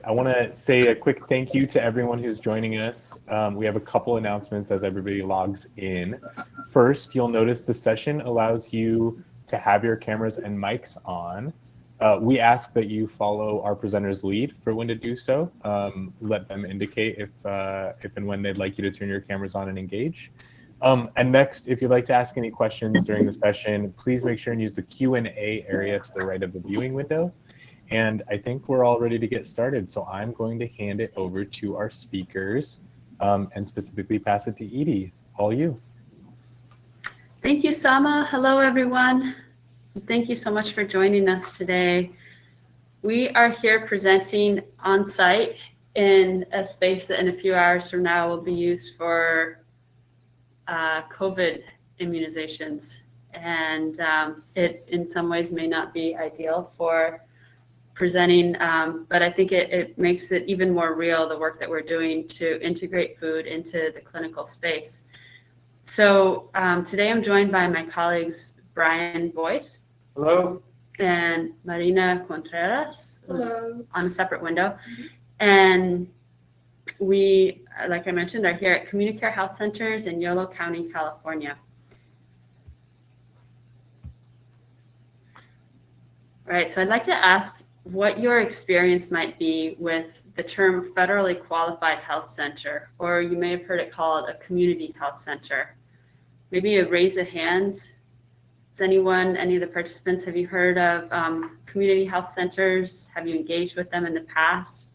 I want to say a quick thank you to everyone who's joining us. We have a couple announcements as everybody logs in. First, you'll notice the session allows you to have your cameras and mics on. We ask that you follow our presenter's lead for when to do so. Let them indicate if and when they'd like you to turn your cameras on and engage. And next, if you'd like to ask any questions during the session, please make sure and use the Q&A area to the right of the viewing window. And I think we're all ready to get started. So I'm going to hand it over to our speakers and specifically pass it to Edie. All you. Thank you, Sama. Hello, everyone. Thank you so much for joining us today. We are here presenting on site in a space that in a few hours from now will be used for COVID immunizations. And it in some ways may not be ideal for presenting, but I think it makes it even more real, the work that we're doing to integrate food into the clinical space. So today I'm joined by my colleagues, Brian Boyce. Hello. And Marina Contreras, who's Hello. on a separate window. And we, like I mentioned, are here at CommuniCare Health Centers in Yolo County, California. All right, so I'd like to ask what your experience might be with the term federally qualified health center, or you may have heard it called a community health center. Maybe a raise of hands. Does anyone, any of the participants, have you heard of community health centers? Have you engaged with them in the past?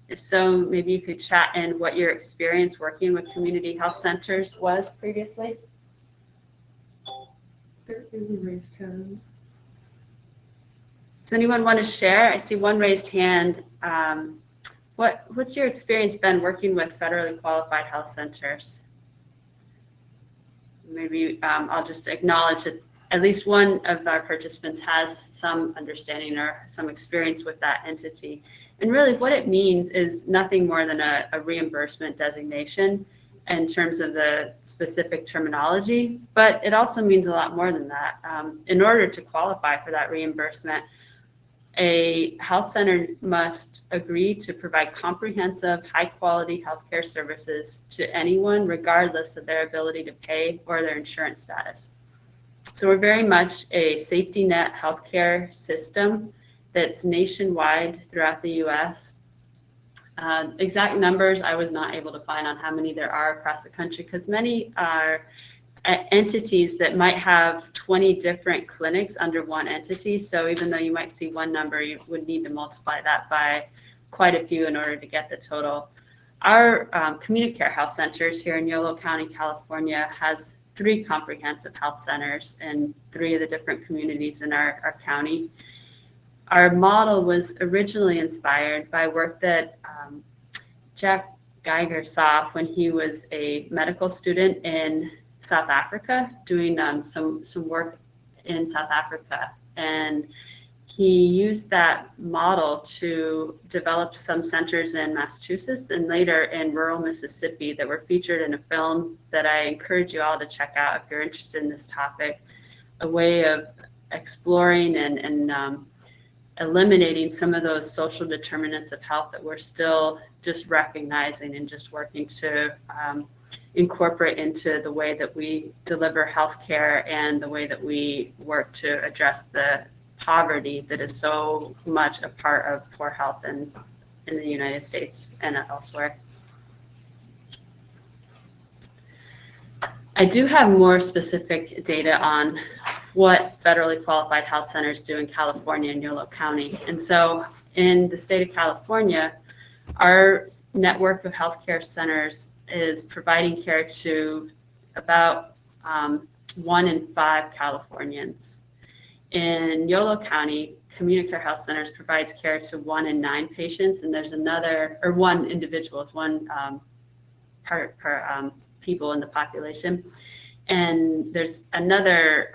If so, maybe you could chat in what your experience working with community health centers was previously. There is a raised hand. Does anyone want to share? I see one raised hand. What's your experience been working with federally qualified health centers? Maybe I'll just acknowledge that at least one of our participants has some understanding or some experience with that entity. And really what it means is nothing more than a reimbursement designation in terms of the specific terminology, but it also means a lot more than that. In order to qualify for that reimbursement, a health center must agree to provide comprehensive, high-quality healthcare services to anyone, regardless of their ability to pay or their insurance status. So we're very much a safety net healthcare system that's nationwide throughout the U.S. Exact numbers I was not able to find on how many there are across the country, because many are entities that might have 20 different clinics under one entity. So even though you might see one number, you would need to multiply that by quite a few in order to get the total. Our CommuniCare Health Centers here in Yolo County, California, has 3 comprehensive health centers in 3 of the different communities in our county. Our model was originally inspired by work that Jack Geiger saw when he was a medical student in South Africa, doing some work in South Africa. And he used that model to develop some centers in Massachusetts and later in rural Mississippi that were featured in a film that I encourage you all to check out if you're interested in this topic, a way of exploring and eliminating some of those social determinants of health that we're still just recognizing and just working to incorporate into the way that we deliver healthcare and the way that we work to address the poverty that is so much a part of poor health in the United States and elsewhere. I do have more specific data on what federally qualified health centers do in California and Yolo County. And so in the state of California, our network of healthcare centers is providing care to about 1 in 5 Californians. In Yolo County, CommuniCare Health Centers provides care to 1 in 9 patients, and there's another, or 1 individual, one per people in the population. And there's another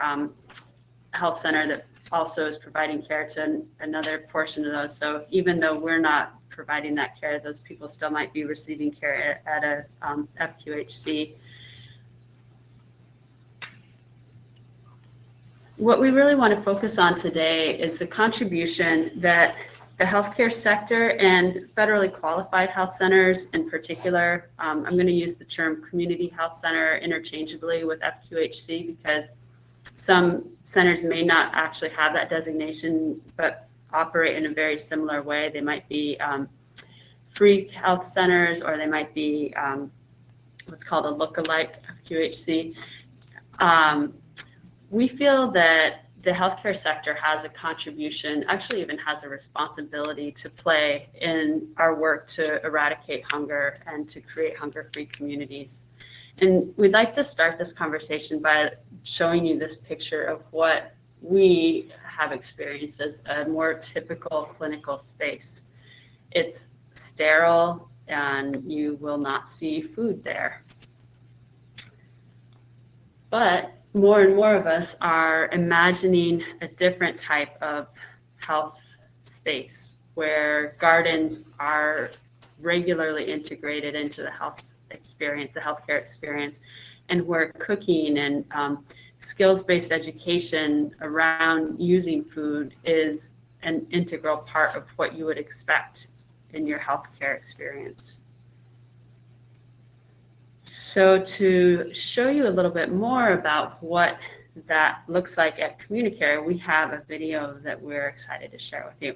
health center that also is providing care to another portion of those. So even though we're not providing that care, those people still might be receiving care at a FQHC. What we really want to focus on today is the contribution that The healthcare sector and federally qualified health centers in particular, I'm going to use the term community health center interchangeably with FQHC because some centers may not actually have that designation, but operate in a very similar way. They might be free health centers, or they might be what's called a lookalike FQHC. We feel that the healthcare sector has a contribution, actually even has a responsibility to play in our work to eradicate hunger and to create hunger-free communities. And we'd like to start this conversation by showing you this picture of what we have experienced as a more typical clinical space. It's sterile and you will not see food there. But more and more of us are imagining a different type of health space where gardens are regularly integrated into the health experience, the healthcare experience, and where cooking and skills-based education around using food is an integral part of what you would expect in your healthcare experience. So to show you a little bit more about what that looks like at CommuniCare, we have a video that we're excited to share with you.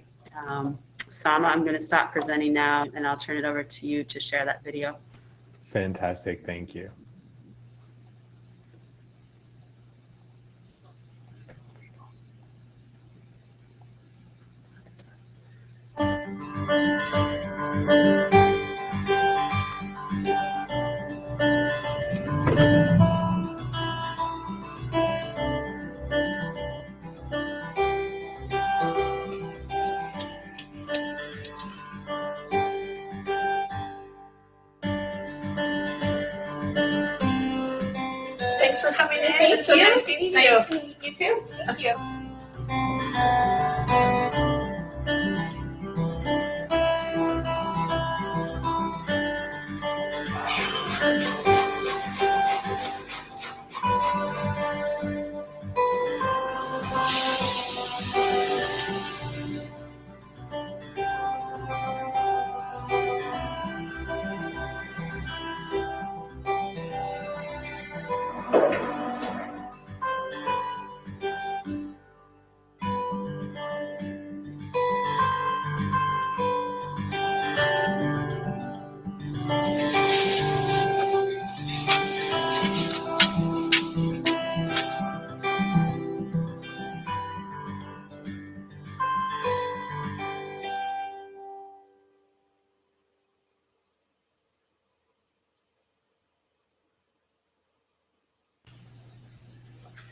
Sama, I'm going to stop presenting now, and I'll turn it over to you to share that video. Fantastic, thank you. Thanks for coming in. Thank It's so you. nice meeting you. Nice to meet you too. Thank you.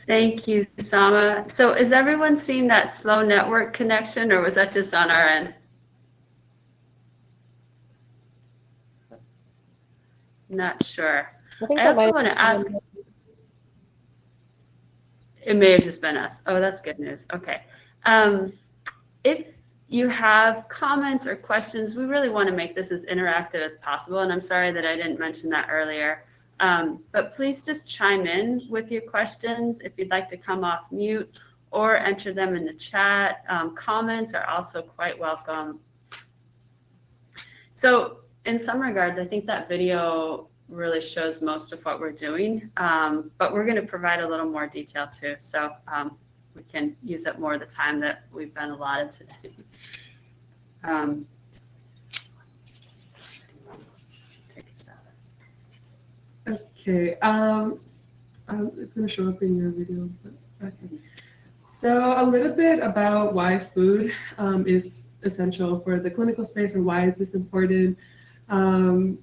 Thank you, Sama. So is everyone seeing that slow network connection, or was that just on our end? Not sure. I also want to ask, it may have just been us. Oh, that's good news. Okay. If you have comments or questions, we really want to make this as interactive as possible. And I'm sorry that I didn't mention that earlier. But please just chime in with your questions if you'd like to come off mute or enter them in the chat. Comments are also quite welcome. So in some regards, I think that video really shows most of what we're doing, but we're going to provide a little more detail too. So we can use up more of the time that we've been allotted today. Take a step. Okay, it's gonna show up in your videos, but okay. So a little bit about why food is essential for the clinical space, or why is this important?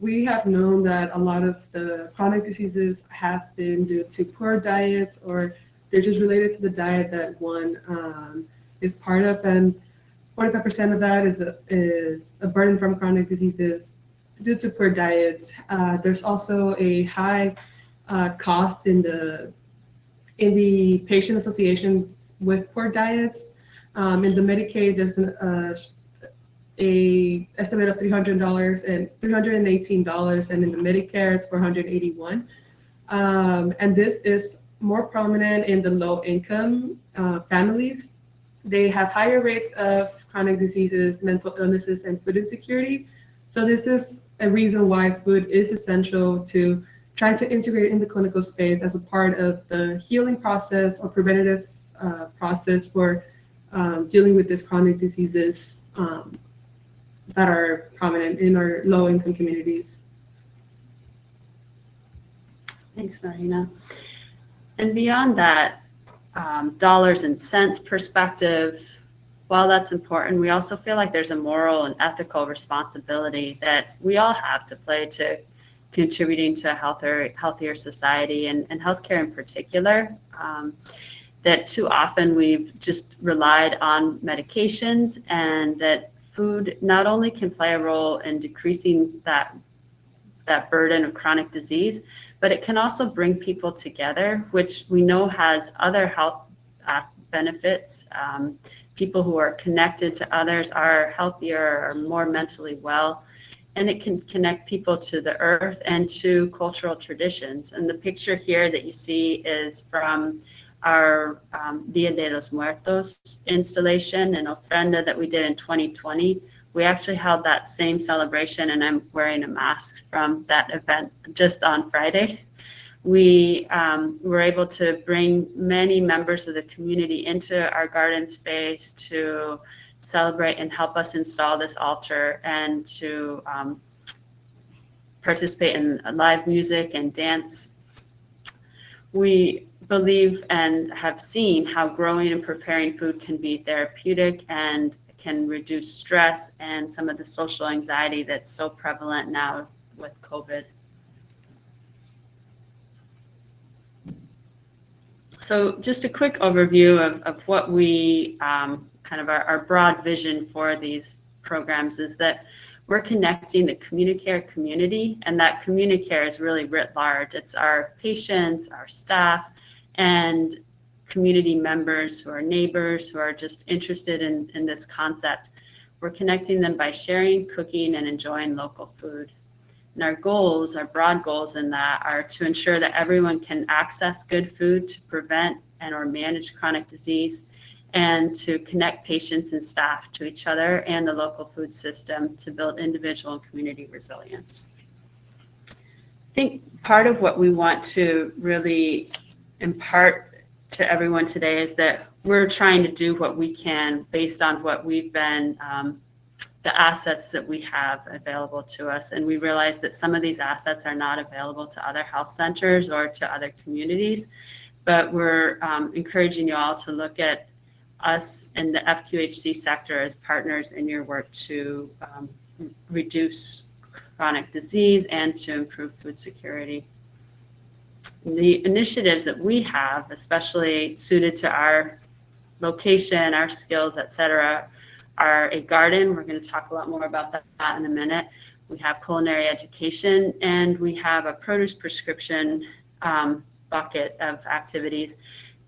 We have known that a lot of the chronic diseases have been due to poor diets, or they're just related to the diet that one is part of, and 45% of that is a burden from chronic diseases due to poor diets. There's also a high cost in the patient associations with poor diets. In the Medicaid, there's a estimate of $300 and $318, and in the Medicare, it's $481. And this is more prominent in the low-income families. They have higher rates of chronic diseases, mental illnesses, and food insecurity. So this is a reason why food is essential to trying to integrate in the clinical space as a part of the healing process or preventative process for dealing with these chronic diseases that are prominent in our low-income communities. Thanks, Marina. And beyond that, dollars and cents perspective, while that's important, we also feel like there's a moral and ethical responsibility that we all have to play to contributing to a healthier society and healthcare in particular. That too often we've just relied on medications, and that food not only can play a role in decreasing that burden of chronic disease, but it can also bring people together, which we know has other health benefits. People who are connected to others are healthier, are more mentally well, and it can connect people to the earth and to cultural traditions. And the picture here that you see is from our Dia de los Muertos installation and ofrenda that we did in 2020. We actually held that same celebration, and I'm wearing a mask from that event just on Friday. We were able to bring many members of the community into our garden space to celebrate and help us install this altar and to participate in live music and dance. We believe and have seen how growing and preparing food can be therapeutic and can reduce stress and some of the social anxiety that's so prevalent now with COVID. So just a quick overview of what we kind of our broad vision for these programs is that we're connecting the CommuniCare community, and that CommuniCare is really writ large. It's our patients, our staff, and community members who are neighbors, who are just interested in this concept. We're connecting them by sharing, cooking, and enjoying local food. And our goals, our broad goals in that, are to ensure that everyone can access good food to prevent and or manage chronic disease, and to connect patients and staff to each other and the local food system to build individual and community resilience. I think part of what we want to really impart to everyone today is that we're trying to do what we can based on what we've been the assets that we have available to us. And we realize that some of these assets are not available to other health centers or to other communities, but we're encouraging you all to look at us in the FQHC sector as partners in your work to reduce chronic disease and to improve food security. The initiatives that we have, especially suited to our location, our skills, et cetera, are a garden. We're going to talk a lot more about that in a minute. We have culinary education, and we have a produce prescription bucket of activities.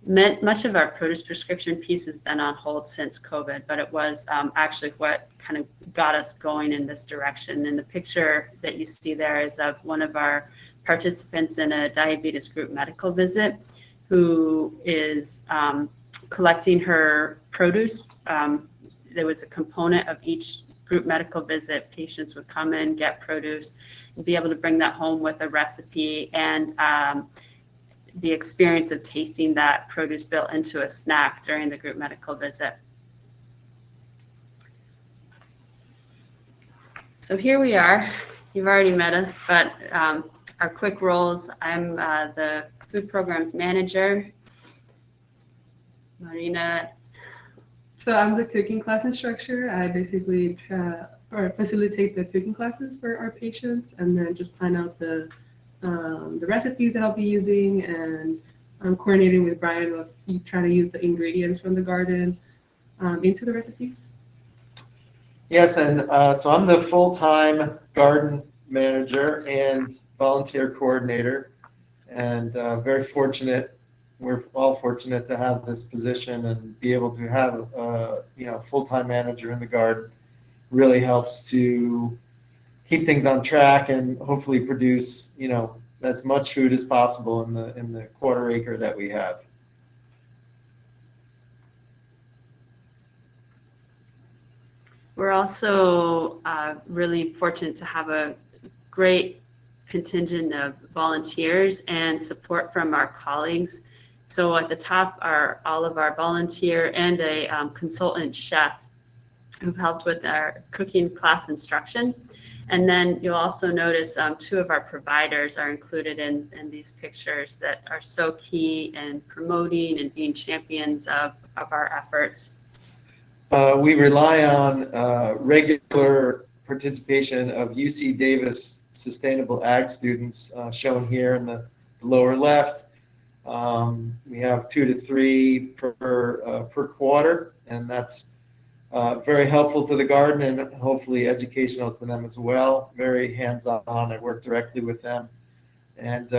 Much of our produce prescription piece has been on hold since COVID, but it was actually what kind of got us going in this direction. And the picture that you see there is of one of our participants in a diabetes group medical visit who is collecting her produce. There was a component of each group medical visit. Patients would come in, get produce, and be able to bring that home with a recipe and the experience of tasting that produce built into a snack during the group medical visit. So here we are. You've already met us, but our quick roles. I'm the food programs manager. Marina. So I'm the cooking class instructor. I basically facilitate the cooking classes for our patients, and then just plan out the recipes that I'll be using, and I'm coordinating with Brian with trying to use the ingredients from the garden into the recipes. Yes, and so I'm the full-time garden manager and volunteer coordinator, and very fortunate. We're all fortunate to have this position and be able to have a full-time manager in the garden. Really helps to keep things on track and hopefully produce as much food as possible in the quarter acre that we have. We're also really fortunate to have a great contingent of volunteers and support from our colleagues. So at the top are all of our volunteer and a consultant chef who've helped with our cooking class instruction. And then you'll also notice 2 of our providers are included in these pictures that are so key in promoting and being champions of our efforts. We rely on regular participation of UC Davis Sustainable Ag students, shown here in the lower left. We have 2 to 3 per quarter, and that's very helpful to the garden and hopefully educational to them as well. Very hands-on. I work directly with them. And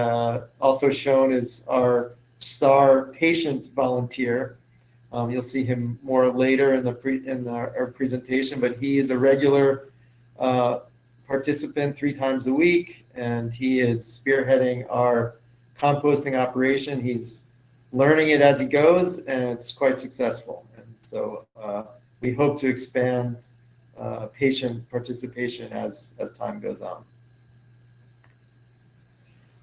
also shown is our star patient volunteer. You'll see him more later in our presentation, but he is a regular participant 3 times a week, and he is spearheading our composting operation. He's learning it as he goes, and it's quite successful. And so we hope to expand patient participation as time goes on.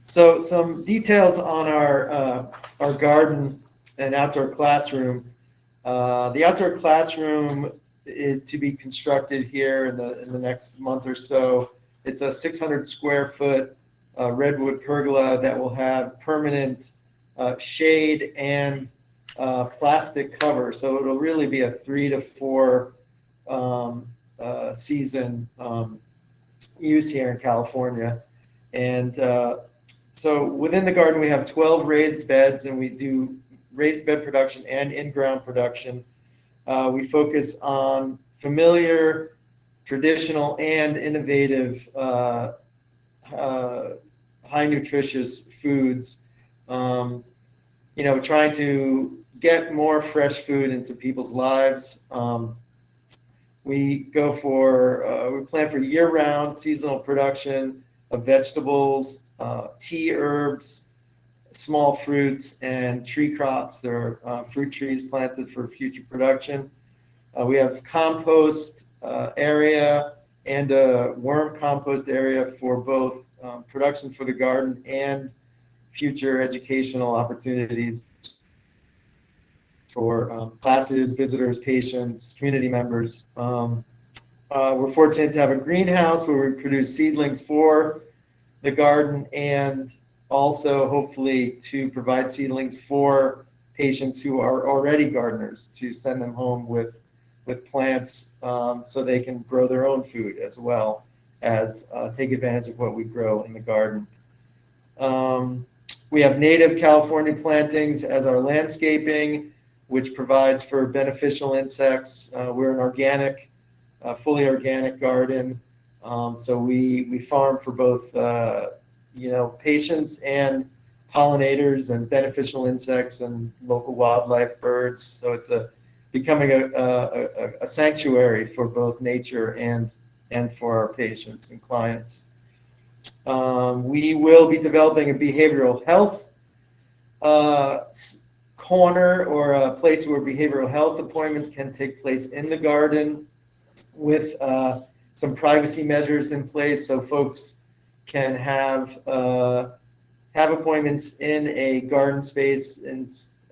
So some details on our garden and outdoor classroom. The outdoor classroom is to be constructed here in the next month or so. It's a 600 square foot redwood pergola that will have permanent shade and plastic cover. So it'll really be a 3 to 4 season use here in California. And so within the garden, we have 12 raised beds, and we do raised bed production and in-ground production. We focus on familiar, traditional, and innovative high nutritious foods. Trying to get more fresh food into people's lives. We plan for year-round seasonal production of vegetables, tea herbs, small fruits, and tree crops. There are fruit trees planted for future production. We have compost area and a worm compost area for both production for the garden and future educational opportunities for classes, visitors, patients, community members. We're fortunate to have a greenhouse where we produce seedlings for the garden, and also hopefully to provide seedlings for patients who are already gardeners, to send them home with plants so they can grow their own food as well as take advantage of what we grow in the garden. We have native California plantings as our landscaping, which provides for beneficial insects. We're an organic, fully organic garden. So we farm for both patients and pollinators and beneficial insects and local wildlife, birds. So it's becoming a sanctuary for both nature and for our patients and clients. We will be developing a behavioral health corner, or a place where behavioral health appointments can take place in the garden, with some privacy measures in place, so folks can have appointments in a garden space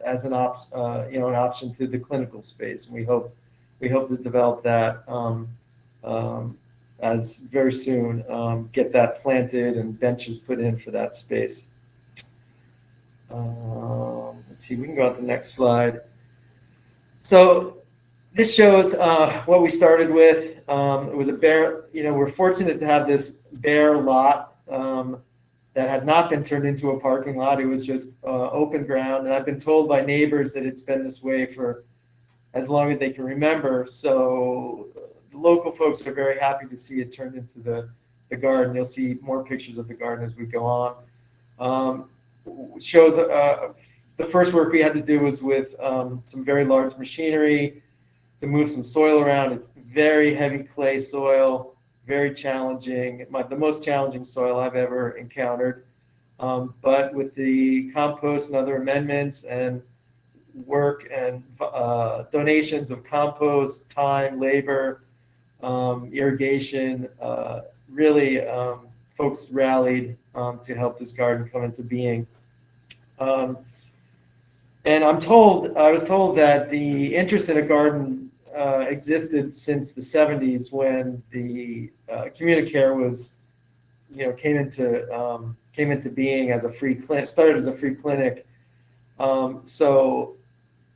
as an option to the clinical space. And we hope to develop that as very soon, get that planted and benches put in for that space. Let's see, we can go on to the next slide. So this shows what we started with. It was a bare, we're fortunate to have this bare lot that had not been turned into a parking lot. It was just open ground. And I've been told by neighbors that it's been this way for as long as they can remember. So the local folks are very happy to see it turned into the garden. You'll see more pictures of the garden as we go on. Shows the first work we had to do was with some very large machinery to move some soil around. It's very heavy clay soil, very challenging, the most challenging soil I've ever encountered. But with the compost and other amendments and work and donations of compost, time, labor, irrigation. Really, folks rallied to help this garden come into being. And I was told that the interest in a garden existed since the 70s when the CommuniCare was, came into being as a free clinic, started as a free clinic. So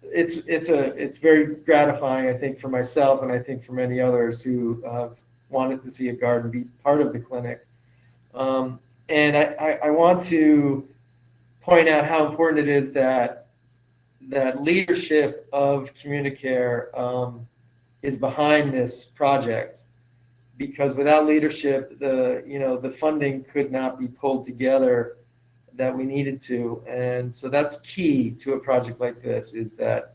it's very gratifying, I think, for myself, and I think for many others who wanted to see a garden be part of the clinic. And I want to point out how important it is that leadership of CommuniCare is behind this project, because without leadership, the funding could not be pulled together that we needed to. And so that's key to a project like this, is that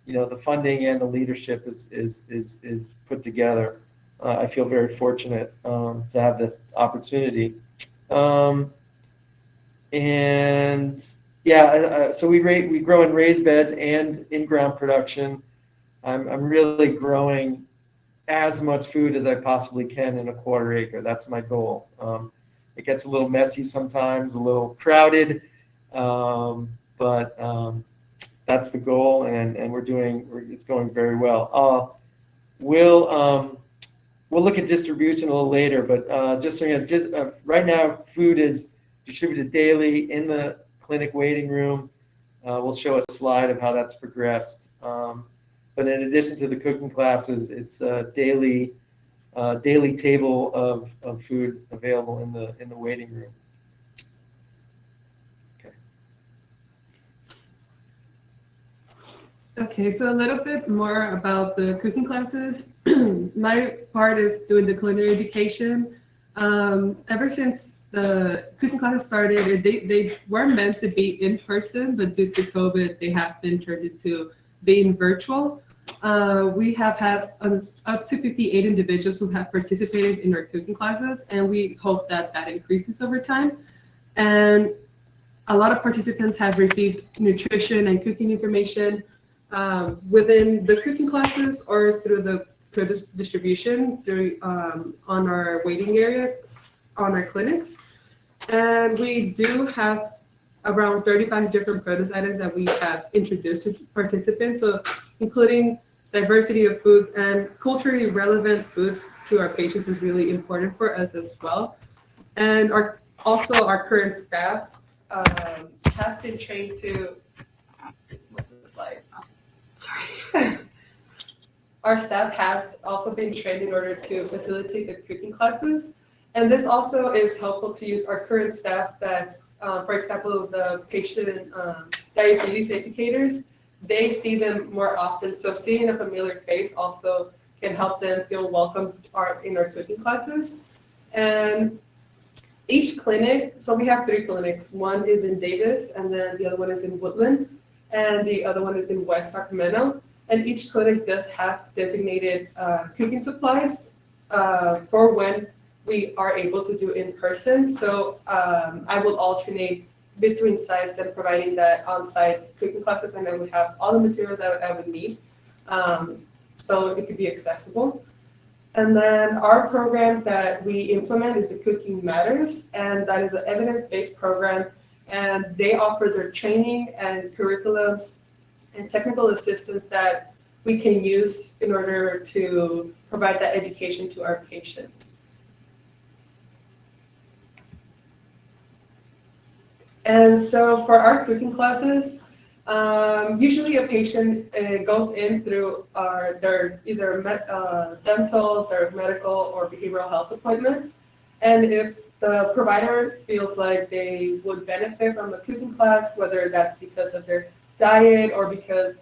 the funding and the leadership is put together. I feel very fortunate to have this opportunity. And yeah, so we grow in raised beds and in-ground production. I'm really growing as much food as I possibly can in a quarter acre. That's my goal. It gets a little messy sometimes, a little crowded, but that's the goal, and it's going very well. We'll look at distribution a little later, but just so you know, right now food is distributed daily in the clinic waiting room. We'll show a slide of how that's progressed. But in addition to the cooking classes, it's a daily table of food available in the waiting room. Okay, so a little bit more about the cooking classes. My part is doing the culinary education. Ever since the cooking classes started, they weren't meant to be in person, but due to COVID, they have been turned into being virtual. We have had up to 58 individuals who have participated in our cooking classes, and we hope that increases over time. And a lot of participants have received nutrition and cooking information within the cooking classes or through the produce distribution on our waiting area on our clinics. And we do have around 35 different produce items that we have introduced to participants, so including diversity of foods and culturally relevant foods to our patients is really important for us as well. And our current staff have been trained to, sorry. Our staff has also been trained in order to facilitate the cooking classes. And this also is helpful to use our current staff that's, for example, the patient diabetes educators. They see them more often. So seeing a familiar face also can help them feel welcome in our cooking classes. And each clinic, so we have 3 clinics. One is in Davis, and then the other one is in Woodland, and the other one is in West Sacramento. And each clinic does have designated cooking supplies for when we are able to do in person. So I will alternate between sites and providing that on-site cooking classes, and I would have all the materials that I would need, so it could be accessible. And then our program that we implement is the Cooking Matters, and that is an evidence-based program, and they offer their training and curriculums and technical assistance that we can use in order to provide that education to our patients. And so for our cooking classes, usually a patient goes in through their either dental, their medical, or behavioral health appointment. And if the provider feels like they would benefit from the cooking class, whether that's because of their diet or because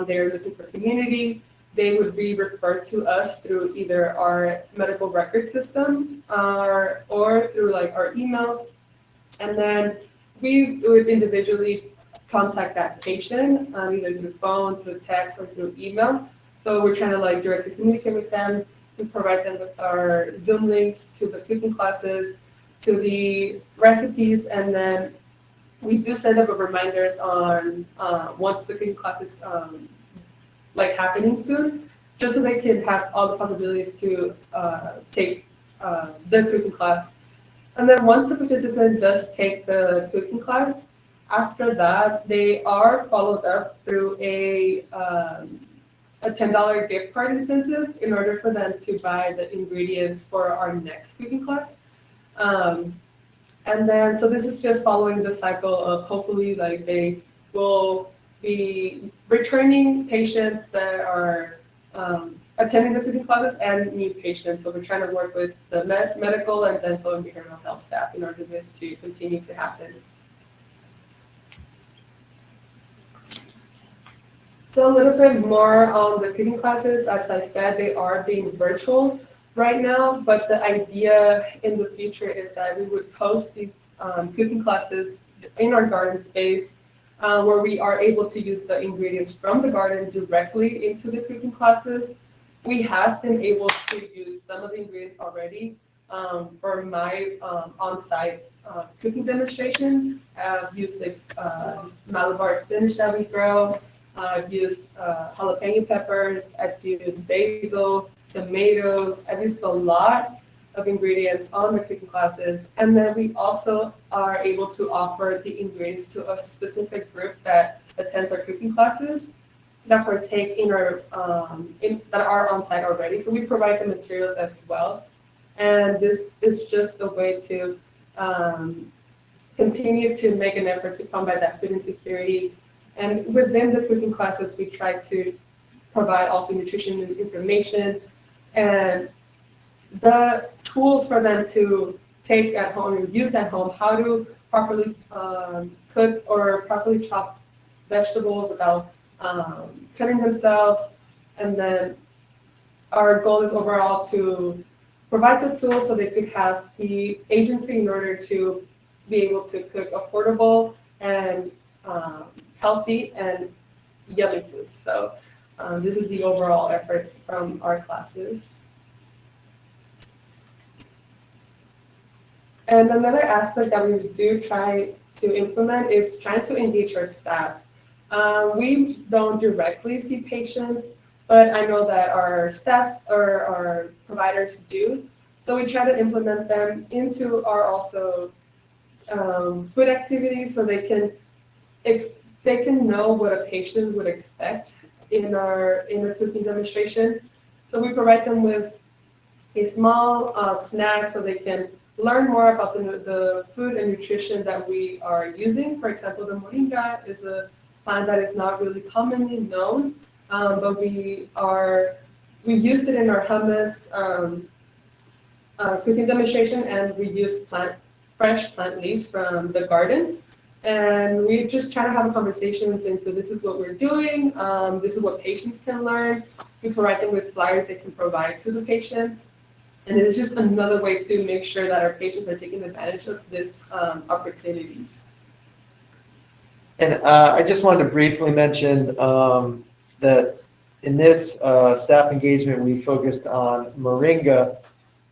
they're looking for community, they would be referred to us through either our medical record system or through like our emails. And then we would individually contact that patient, either through phone, through text, or through email. So we're trying to like directly communicate with them. We provide them with our Zoom links to the cooking classes, to the recipes, and then we do send up reminders on once the cooking class is like happening soon. just so they can have all the possibilities to take the cooking class. And then once the participant does take the cooking class, after that, they are followed up through a $10 gift card incentive in order for them to buy the ingredients for our next cooking class. And then, so this is just following the cycle of hopefully like they will be returning patients that are attending the cooking classes and new patients. So we're trying to work with the medical and dental and behavioral health staff in order for this to continue to happen. So a little bit more on the cooking classes. As I said, they are being virtual right now, but the idea in the future is that we would host these cooking classes in our garden space where we are able to use the ingredients from the garden directly into the cooking classes. We have been able to use some of the ingredients already for my on-site cooking demonstration. I've used the Malabar spinach that we grow. I've used jalapeno peppers. I've used basil, tomatoes. I've used a lot of ingredients on the cooking classes. And then we also are able to offer the ingredients to a specific group that attends our cooking classes that partake in our that are on site already. So we provide the materials as well. And this is just a way to continue to make an effort to combat that food insecurity. And within the cooking classes, we try to provide also nutrition information and the tools for them to take at home and use at home, how to properly cook or properly chop vegetables without cutting themselves. And then our goal is overall to provide the tools so they could have the agency in order to be able to cook affordable and healthy and yummy foods. So this is the overall efforts from our classes. And another aspect that we do try to implement is trying to engage our staff. We don't directly see patients, but I know that our staff or our providers do. So we try to implement them into our also food activities so they can know what a patient would expect in our cooking demonstration. So we provide them with a small snack so they can learn more about the food and nutrition that we are using. For example, the moringa is a plant that is not really commonly known, but we used it in our hummus cooking demonstration, and we used fresh plant leaves from the garden. And we just try to have conversations into this is what we're doing, this is what patients can learn. We provide them with flyers they can provide to the patients. And it's just another way to make sure that our patients are taking advantage of these opportunities. And I just wanted to briefly mention that in this staff engagement, we focused on moringa,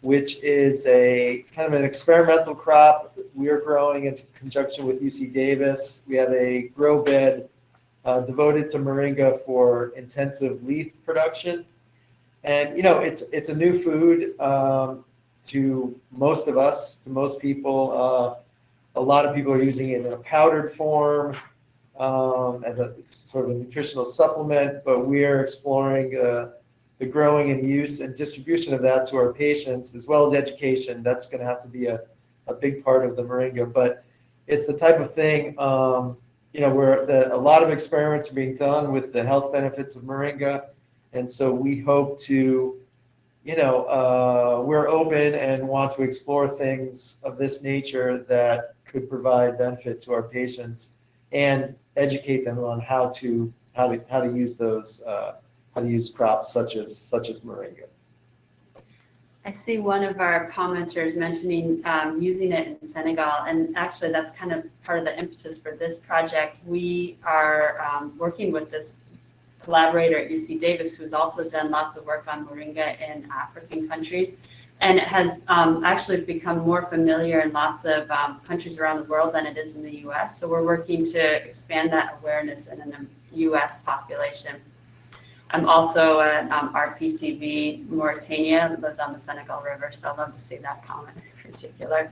which is a kind of an experimental crop we are growing in conjunction with UC Davis. We have a grow bed devoted to moringa for intensive leaf production. And, you know, it's a new food to most of us, to most people. A lot of people are using it in a powdered form as a sort of a nutritional supplement, but we're exploring the growing and use and distribution of that to our patients, as well as education. That's going to have to be a big part of the moringa. But it's the type of thing, you know, where a lot of experiments are being done with the health benefits of moringa. And so we hope to, you know, we're open and want to explore things of this nature that could provide benefit to our patients and educate them on how to use those, how to use crops such as moringa. I see one of our commenters mentioning using it in Senegal, and actually that's kind of part of the impetus for this project. We are working with this collaborator at UC Davis who's also done lots of work on moringa in African countries, and it has actually become more familiar in lots of countries around the world than it is in the US. So we're working to expand that awareness in the US population. I'm also at RPCV Mauritania, lived on the Senegal River, so I love to see that comment in particular.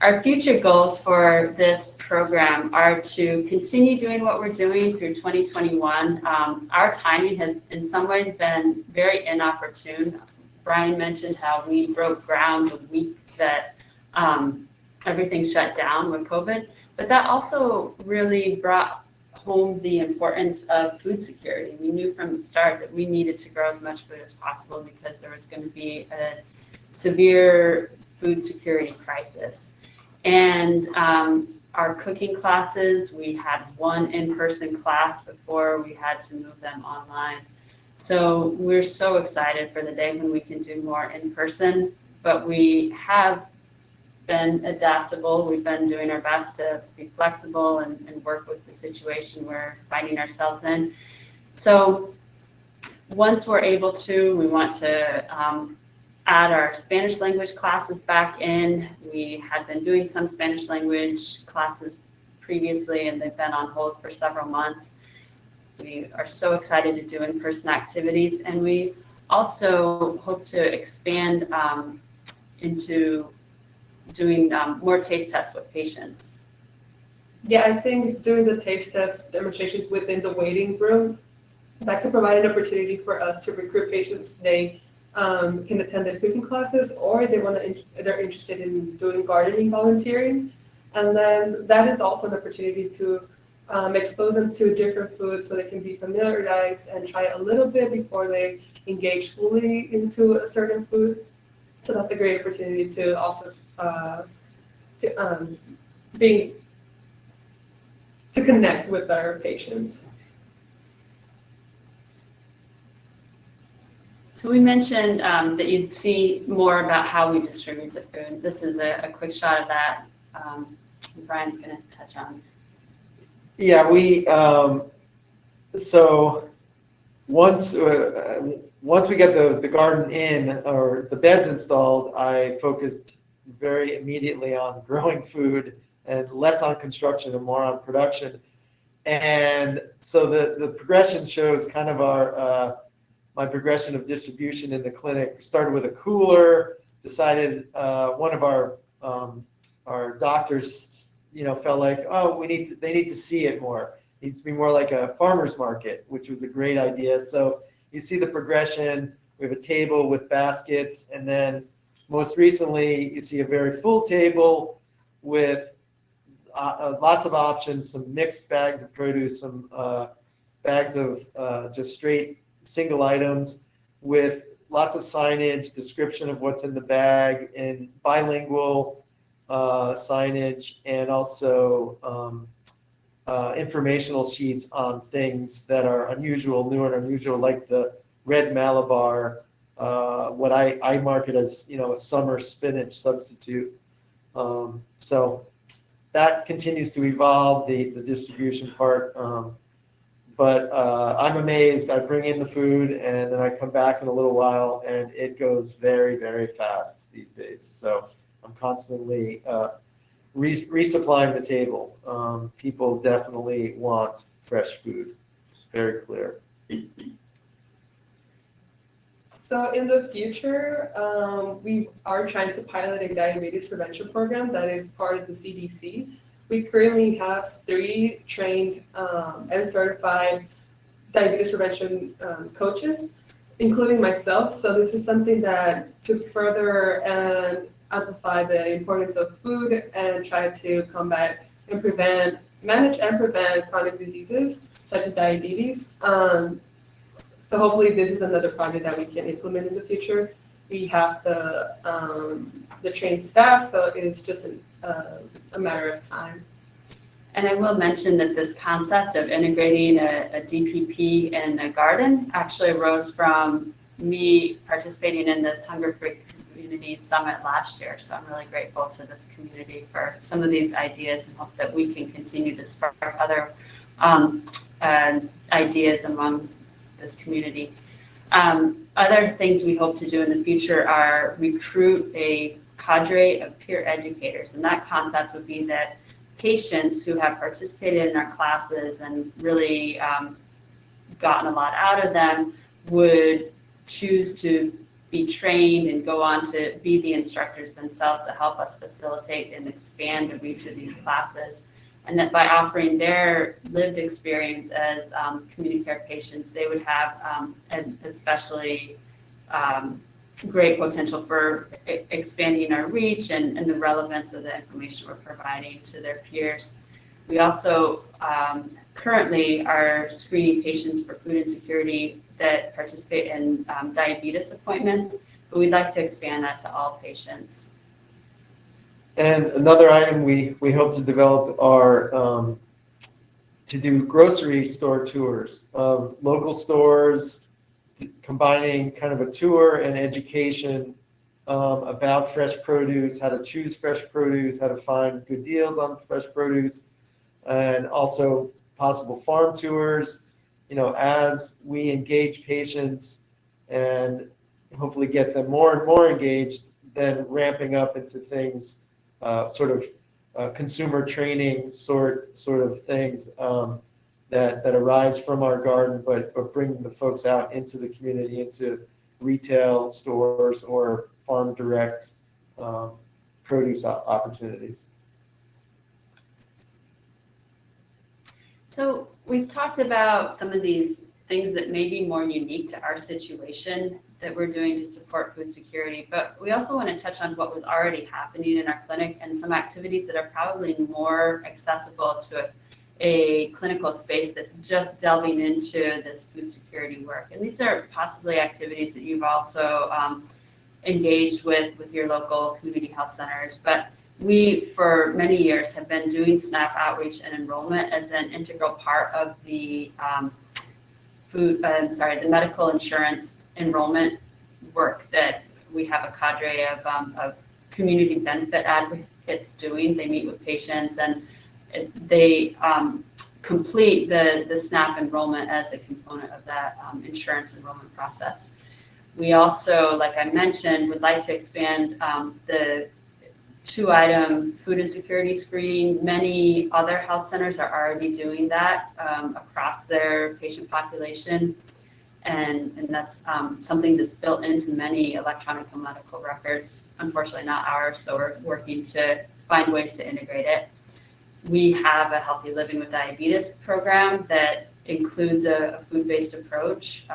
Our future goals for this program are to continue doing what we're doing through 2021. Our timing has in some ways been very inopportune. Brian mentioned how we broke ground the week that everything shut down with COVID, but that also really brought home the importance of food security. We knew from the start that we needed to grow as much food as possible because there was going to be a severe food security crisis. And our cooking classes, we had one in-person class before we had to move them online. So we're so excited for the day when we can do more in person, but we have been adaptable. We've been doing our best to be flexible and work with the situation we're finding ourselves in. So once we're able to, we want to add our Spanish language classes back in. We had been doing some Spanish language classes previously, and they've been on hold for several months. We are so excited to do in-person activities, and we also hope to expand into doing more taste tests with patients. Yeah, I think doing the taste test demonstrations within the waiting room, that could provide an opportunity for us to recruit patients. They can attend the cooking classes, or they're interested in doing gardening volunteering. And then that is also an opportunity to expose them to different foods so they can be familiarized and try a little bit before they engage fully into a certain food. So that's a great opportunity to also to connect with our patients. So we mentioned that you'd see more about how we distribute the food. This is a quick shot of that. Brian's going to touch on. Yeah, we so once we get the garden in or the beds installed, I focused very immediately on growing food and less on construction and more on production. And so the progression shows kind of our my progression of distribution in the clinic. We started with a cooler, decided one of our doctors, felt like, oh, they need to see it more. It needs to be more like a farmer's market, which was a great idea. So you see the progression. We have a table with baskets, and then most recently you see a very full table with lots of options, some mixed bags of produce, some bags of just straight single items with lots of signage, description of what's in the bag, and bilingual signage, and also informational sheets on things that are unusual, new and unusual, like the red Malabar, what I market as a summer spinach substitute. So that continues to evolve, the distribution part. But I'm amazed. I bring in the food and then I come back in a little while, and it goes very, very fast these days. So I'm constantly resupplying the table. People definitely want fresh food. It's very clear. So in the future, we are trying to pilot a diabetes prevention program that is part of the CDC. We currently have 3 trained and certified diabetes prevention coaches, including myself. So this is something that to further and amplify the importance of food and try to combat and manage and prevent chronic diseases such as diabetes. So hopefully this is another project that we can implement in the future. We have the trained staff, so it is just a matter of time. And I will mention that this concept of integrating a DPP in a garden actually arose from me participating in this Hunger Free Communities Summit last year. So I'm really grateful to this community for some of these ideas, and hope that we can continue to spark other ideas among this community. Other things we hope to do in the future are recruit a cadre of peer educators. And that concept would be that patients who have participated in our classes and really gotten a lot out of them would choose to be trained and go on to be the instructors themselves to help us facilitate and expand the reach of these classes. And that by offering their lived experience as CommuniCare patients, they would have an especially great potential for expanding our reach and the relevance of the information we're providing to their peers. We also currently are screening patients for food insecurity that participate in diabetes appointments, but we'd like to expand that to all patients. And another item we hope to develop are to do grocery store tours of local stores, combining kind of a tour and education about fresh produce, how to choose fresh produce, how to find good deals on fresh produce, and also possible farm tours. You know, as we engage patients and hopefully get them more and more engaged, then ramping up into things, sort of consumer training sort of things that arise from our garden, but bringing the folks out into the community, into retail stores or farm direct produce opportunities. So we've talked about some of these things that may be more unique to our situation that we're doing to support food security, but we also want to touch on what was already happening in our clinic and some activities that are probably more accessible to a clinical space that's just delving into this food security work. And these are possibly activities that you've also engaged with your local community health centers. But we, for many years, have been doing SNAP outreach and enrollment as an integral part of the the medical insurance enrollment work that we have a cadre of community benefit advocates doing. They meet with patients and they complete the SNAP enrollment as a component of that insurance enrollment process. We also, like I mentioned, would like to expand the 2-item food insecurity screening. Many other health centers are already doing that across their patient population. And that's something that's built into many electronic medical records. Unfortunately, not ours, so we're working to find ways to integrate it. We have a Healthy Living with Diabetes program that includes a food-based approach.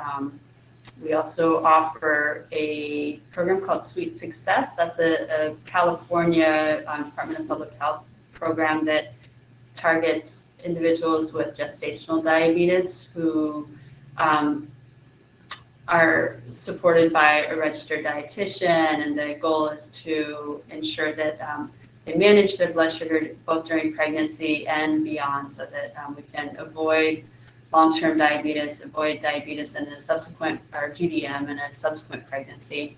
We also offer a program called Sweet Success. That's a California Department of Public Health program that targets individuals with gestational diabetes who are supported by a registered dietitian, and the goal is to ensure that they manage their blood sugar both during pregnancy and beyond, so that we can avoid long-term diabetes, avoid diabetes and a subsequent, or GDM and a subsequent pregnancy.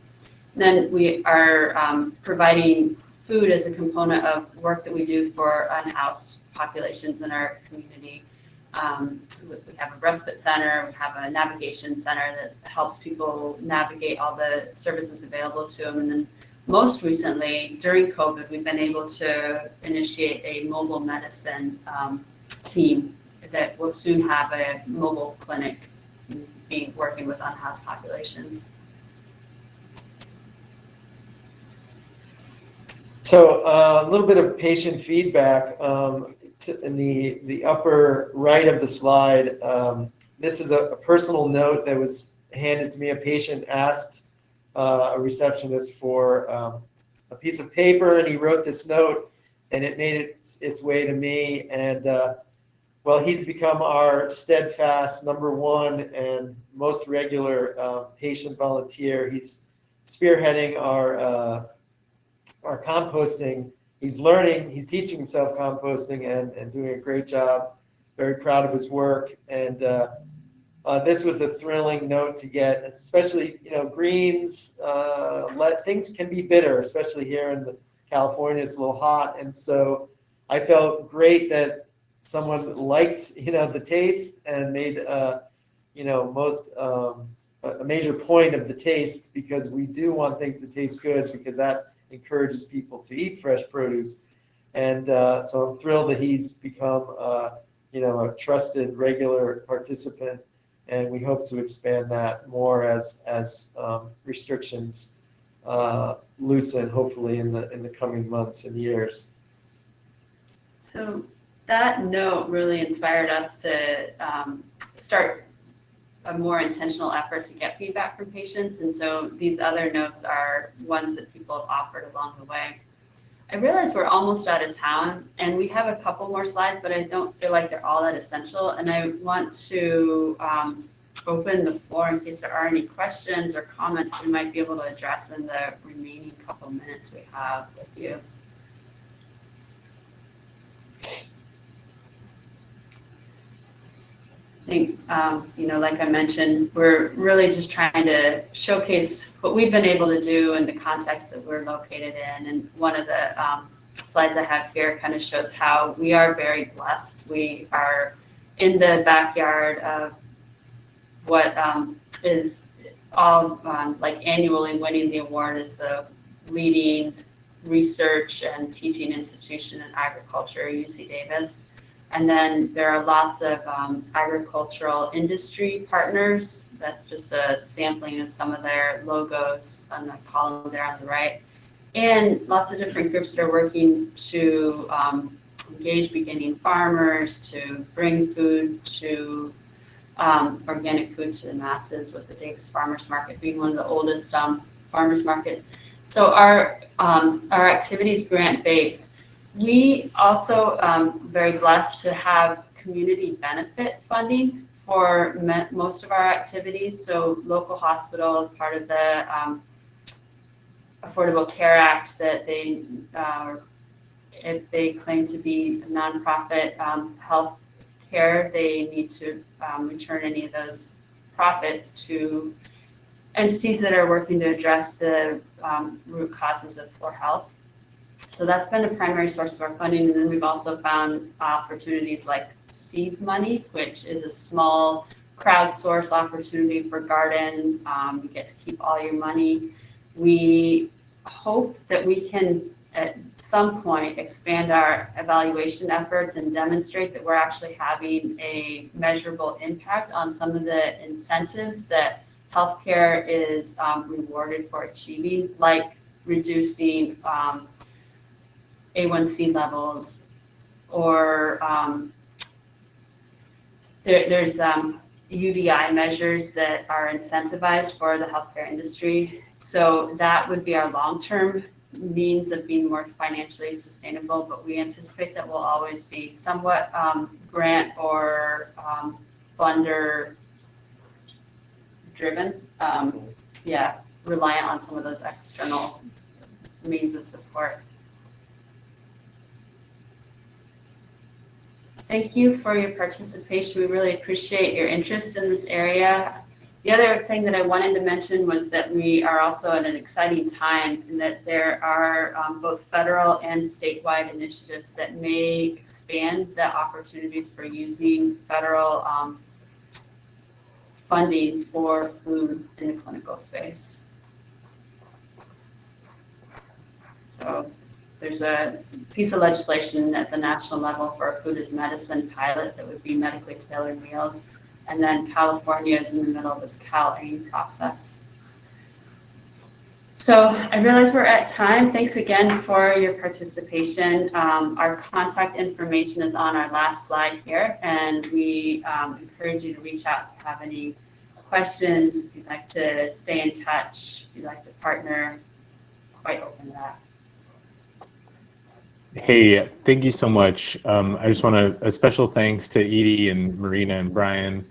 And then we are providing food as a component of work that we do for unhoused populations in our community. We have a respite center, we have a navigation center that helps people navigate all the services available to them. And then most recently, during COVID, we've been able to initiate a mobile medicine team that will soon have a mobile clinic be working with unhoused populations. So a little bit of patient feedback. In the upper right of the slide, this is a personal note that was handed to me. A patient asked a receptionist for a piece of paper, and he wrote this note, and it made its way to me. And well, he's become our steadfast #1 and most regular patient volunteer. He's spearheading our composting. He's learning, he's teaching himself composting and doing a great job. Very proud of his work. And this was a thrilling note to get, especially, greens, things can be bitter, especially here in California, it's a little hot. And so I felt great that someone liked, the taste and made, a major point of the taste, because we do want things to taste good, because that encourages people to eat fresh produce. And so I'm thrilled that he's become, a trusted regular participant. and we hope to expand that more as restrictions loosen, hopefully in the coming months and years. So that note really inspired us to start a more intentional effort to get feedback from patients. And so these other notes are ones that people have offered along the way. I realize we're almost out of town and we have a couple more slides, but I don't feel like they're all that essential. And I want to open the floor in case there are any questions or comments we might be able to address in the remaining couple minutes we have with you. I think, like I mentioned, we're really just trying to showcase what we've been able to do in the context that we're located in. And one of the slides I have here kind of shows how we are very blessed. We are in the backyard of what is all like annually winning the award as the leading research and teaching institution in agriculture, UC Davis. And then there are lots of agricultural industry partners. That's just a sampling of some of their logos on the column there on the right. And lots of different groups that are working to engage beginning farmers, to bring food to organic food to the masses, with the Davis Farmers Market being one of the oldest farmers market. So our activity is grant-based. We also very blessed to have community benefit funding for most of our activities. So local hospital is part of the Affordable Care Act that they, if they claim to be a nonprofit health care, they need to return any of those profits to entities that are working to address the root causes of poor health. So that's been a primary source of our funding. And then we've also found opportunities like seed money, which is a small crowdsource opportunity for gardens. You get to keep all your money. We hope that we can at some point expand our evaluation efforts and demonstrate that we're actually having a measurable impact on some of the incentives that healthcare is rewarded for achieving, like reducing A1C levels, or there's UDI measures that are incentivized for the healthcare industry. So that would be our long-term means of being more financially sustainable, but we anticipate that will always be somewhat grant or funder driven. Reliant on some of those external means of support. Thank you for your participation. We really appreciate your interest in this area. The other thing that I wanted to mention was that we are also at an exciting time in that there are both federal and statewide initiatives that may expand the opportunities for using federal funding for food in the clinical space. So there's a piece of legislation at the national level for a food as medicine pilot that would be medically tailored meals. And then California is in the middle of this CalAIM process. So I realize we're at time. Thanks again for your participation. Our contact information is on our last slide here, and we encourage you to reach out if you have any questions, if you'd like to stay in touch, if you'd like to partner, quite open to that. Hey, thank you so much. I just want a special thanks to Edie and Marina and Brian.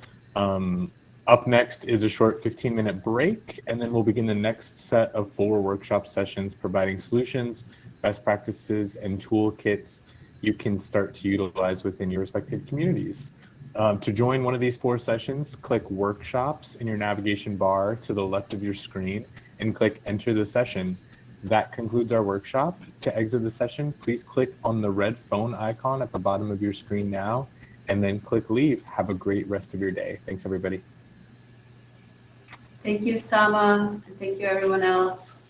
Up next is a short 15-minute break, and then we'll begin the next set of 4 workshop sessions providing solutions, best practices, and toolkits you can start to utilize within your respective communities. To join one of these 4 sessions, click Workshops in your navigation bar to the left of your screen and click Enter the Session. That concludes our workshop. To exit the session, please click on the red phone icon at the bottom of your screen now, and then click Leave. Have a great rest of your day. Thanks, everybody. Thank you, Sama, and thank you, everyone else.